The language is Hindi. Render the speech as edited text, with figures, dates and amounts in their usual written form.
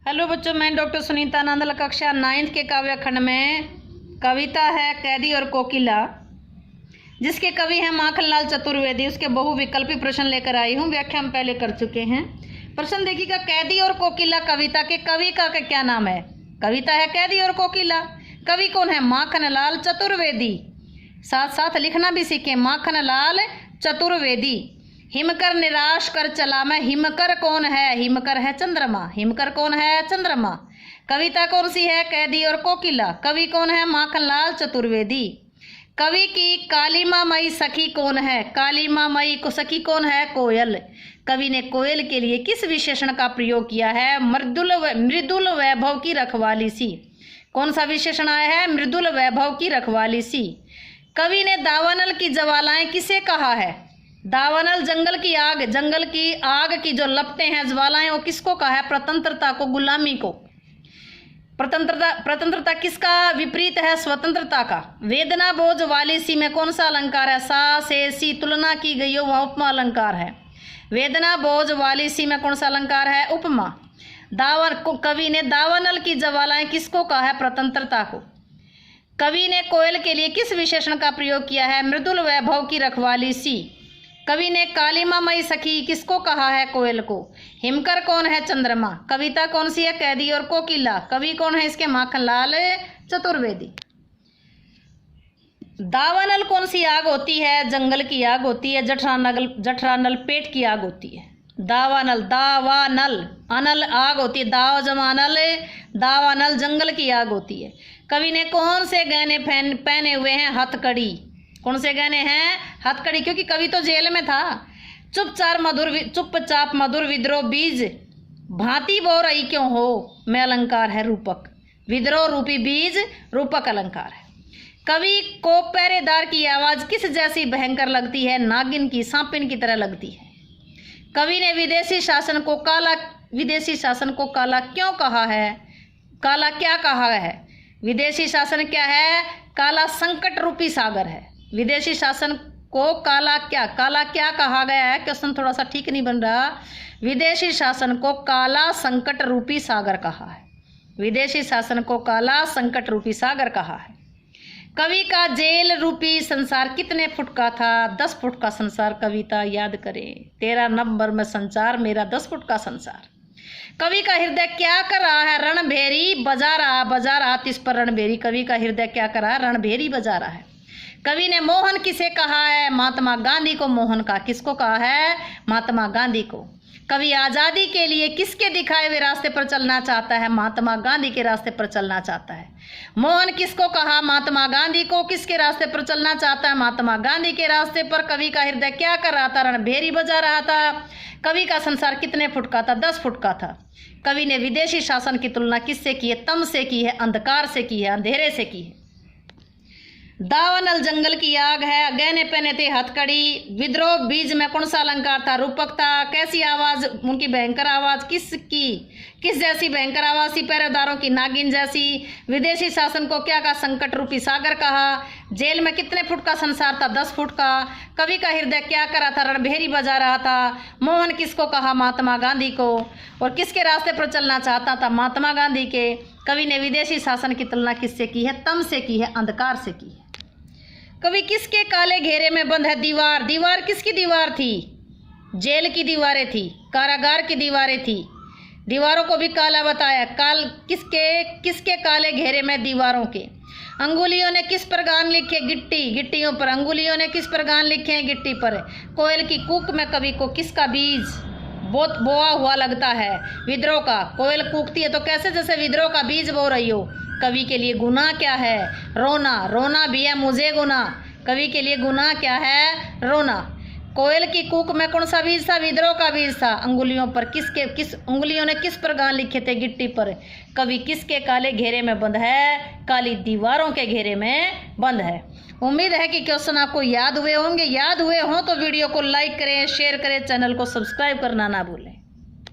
हेलो बच्चों, मैं डॉक्टर सुनीता नंदल कक्षा 9th के काव्य खंड में कविता है कैदी और कोकिला, जिसके कवि हैं माखनलाल चतुर्वेदी। उसके बहुविकल्पी प्रश्न लेकर आई हूँ। व्याख्या हम पहले कर चुके हैं। प्रश्न देखिएगा, कैदी और कोकिला कविता के कवि का क्या नाम है? कविता है कैदी और कोकिला। कवि कौन है? माखनलाल चतुर्वेदी। साथ साथ लिखना भी सीखें, माखनलाल चतुर्वेदी। हिमकर निराश कर चला मैं। हिमकर कौन है? हिमकर है चंद्रमा। हिमकर कौन है? चंद्रमा। कविता कौन सी है? कैदी और कोकिला। कवि कौन है? माखनलाल चतुर्वेदी। कवि की कालीमा मई सखी कौन है? कालीमा मई को सखी कौन है? कोयल। कवि ने कोयल के लिए किस विशेषण का प्रयोग किया है? मृदुल वैभव की रखवाली सी। कौन सा विशेषण आया है? मृदुल वैभव की रखवाली सी। कवि ने दावानल की ज्वालाएं किसे कहा है? दावानल जंगल की आग की जो लपटें हैं, ज्वालाएं, वो किसको कहा है? प्रतंत्रता को, गुलामी को। प्रतंत्रता किसका विपरीत है? स्वतंत्रता का। वेदना बोझ वाली सी में कौन सा अलंकार है? सा से सी तुलना की गई हो, वह उपमा अलंकार है। वेदना बोझ वाली सी में कौन सा अलंकार है? उपमा। कवि ने दावानल की ज्वालाएं किसको कहा है? प्रतंत्रता को। कवि ने कोयल के लिए किस विशेषण का प्रयोग किया है? मृदुल वैभव की रखवाली सी। कवि ने कालीमा मई सखी किसको कहा है? कोयल को। हिमकर कौन है? चंद्रमा। कविता कौन सी है? कैदी और कोकिला। कवि कौन है इसके? माखनलाल चतुर्वेदी। दावानल कौन सी आग होती है? जंगल की आग होती है। जठरानल पेट की आग होती है। दावानल अनल आग होती है। दाव जमानल, दावानल जंगल की आग होती है। कवि ने कौन से गहने पहने हुए हैं? हथकड़ी। कौन से गहने हैं? हथकड़ी, क्योंकि कवि तो जेल में था। चुपचाप मधुर विद्रोह बीज भांति बो रही क्यों हो, मैं अलंकार है रूपक। विद्रोह रूपी बीज रूपक अलंकार है। कवि को पहरेदार की आवाज किस जैसी भयंकर लगती है? नागिन की, सांपिन की तरह लगती है। कवि ने विदेशी शासन को काला क्यों कहा है? काला क्या कहा है? विदेशी शासन क्या है? काला संकट रूपी सागर है। विदेशी शासन को काला क्या कहा गया है? क्वेश्चन थोड़ा सा ठीक नहीं बन रहा। विदेशी शासन को काला संकट रूपी सागर कहा है। विदेशी शासन को काला संकट रूपी सागर कहा है। कवि का जेल रूपी संसार कितने फुट का था? 10 फुट का संसार। कविता याद करें, 13 नंबर में संचार, मेरा 10 फुट का संसार। कवि का हृदय क्या कर रहा है? रणभेरी बजा रहा तिस पर रणभेरी। कवि का हृदय क्या कर रहा है? रणभेरी बजा रहा है। कवि ने मोहन किसे कहा है? महात्मा गांधी को मोहन का। किसको कहा है? महात्मा गांधी को। कवि आजादी के लिए किसके दिखाए हुए रास्ते पर चलना चाहता है? महात्मा गांधी के रास्ते पर चलना चाहता है। मोहन किसको कहा? महात्मा गांधी को। किसके रास्ते पर चलना चाहता है? महात्मा गांधी के रास्ते पर। कवि का हृदय क्या कर रहा था? रणभेरी बजा रहा था। कवि का संसार कितने फुट का था? 10 फुट का था। कवि ने विदेशी शासन की तुलना किससे की है? तम से की है, अंधकार से की है, अंधेरे से की है। दावानल जंगल की आग है। गहने पहने थे हथकड़ी। विद्रोह बीज में कौन सा अलंकार था? रूपक था। कैसी आवाज? उनकी भयंकर आवाज। किस जैसी भयंकर आवाज थी? पहरेदारों की, नागिन जैसी। विदेशी शासन को क्या कहा? संकट रूपी सागर कहा। जेल में कितने फुट का संसार था? 10 फुट का। कवि का हृदय क्या कर रहा था? रणभेरी बजा रहा था। मोहन किसको कहा? महात्मा गांधी को। और किसके रास्ते पर चलना चाहता था? महात्मा गांधी के। कवि ने विदेशी शासन की तुलना किससे की है? तम से की है, अंधकार से की है। कवि किसके काले घेरे में बंद है? दीवार किसकी दीवार थी? जेल की दीवारें थी, कारागार की दीवारें थी। दीवारों को भी काला बताया। किसके काले घेरे में? दीवारों के। अंगुलियों ने किस पर गान लिखे? गिट्टियों पर। अंगुलियों ने किस पर गान लिखे हैं? गिट्टी पर। कोयल की कूक में कवि को किसका बीज बोआ हुआ लगता है? विद्रोह का। कोयल कूकती है तो कैसे? जैसे विद्रोह का बीज बो रही हो। कवि के लिए गुनाह क्या है? रोना भी है मुझे गुनाह। कवि के लिए गुनाह क्या है? रोना। कोयल की कूक में कौन सा बीज था? विद्रोह का बीज था। अंगुलियों पर अंगुलियों ने किस पर गान लिखे थे? गिट्टी पर। कवि किसके काले घेरे में बंद है? काली दीवारों के घेरे में बंद है। उम्मीद है कि क्वेश्चन आपको याद हुए होंगे। याद हुए हों तो वीडियो को लाइक करें, शेयर करें, चैनल को सब्सक्राइब करना ना भूलें।